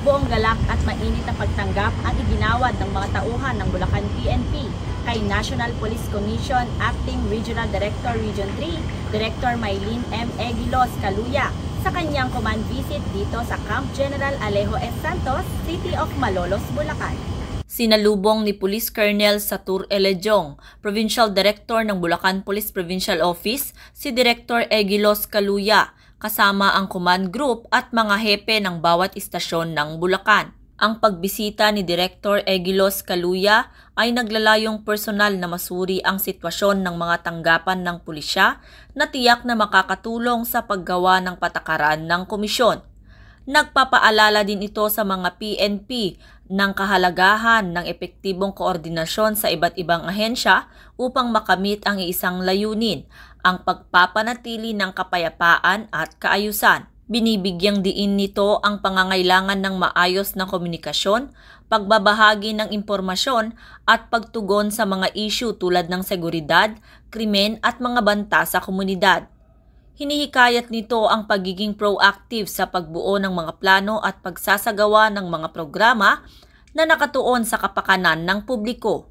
buong galak at mainit na pagtanggap ang iginawad ng mga tauhan ng Bulacan PNP kay National Police Commission Acting Regional Director Region 3, Director Maylene M. Eguilos Caluya sa kanyang command visit dito sa Camp General Alejo S. Santos, City of Malolos, Bulacan. Sinalubong ni Police Colonel Satur Elejong, Provincial Director ng Bulacan Police Provincial Office, si Director Eguilos Caluya, kasama ang command group at mga hepe ng bawat istasyon ng Bulacan. Ang pagbisita ni Director Eguilos Caluya ay naglalayong personal na masuri ang sitwasyon ng mga tanggapan ng pulisya na tiyak na makakatulong sa paggawa ng patakaran ng komisyon. Nagpapaalala din ito sa mga PNP ng kahalagahan ng epektibong koordinasyon sa iba't ibang ahensya upang makamit ang isang layunin, ang pagpapanatili ng kapayapaan at kaayusan. Binibigyang diin nito ang pangangailangan ng maayos na komunikasyon, pagbabahagi ng impormasyon at pagtugon sa mga issue tulad ng seguridad, krimen at mga banta sa komunidad. Hinihikayat nito ang pagiging proactive sa pagbuo ng mga plano at pagsasagawa ng mga programa na nakatuon sa kapakanan ng publiko.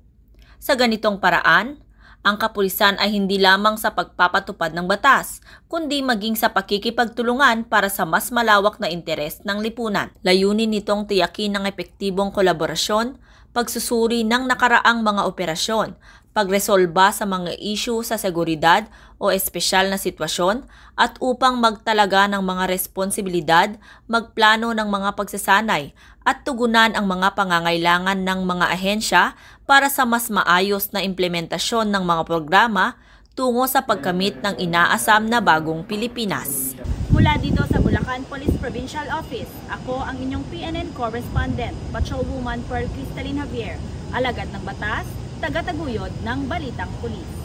Sa ganitong paraan, ang kapulisan ay hindi lamang sa pagpapatupad ng batas, kundi maging sa pakikipagtulungan para sa mas malawak na interes ng lipunan. Layunin nitong tiyakin ng epektibong kolaborasyon, pagsusuri ng nakaraang mga operasyon, pagresolba sa mga issue sa seguridad o espesyal na sitwasyon at upang magtalaga ng mga responsibilidad, magplano ng mga pagsasanay at tugunan ang mga pangangailangan ng mga ahensya para sa mas maayos na implementasyon ng mga programa tungo sa pagkamit ng inaasam na bagong Pilipinas. Mula dito sa Bulacan Police Provincial Office, ako ang inyong PNN correspondent, Patrolwoman Pearl Cristalin Javier, alagad ng batas, tagataguyod ng Balitang Pulis.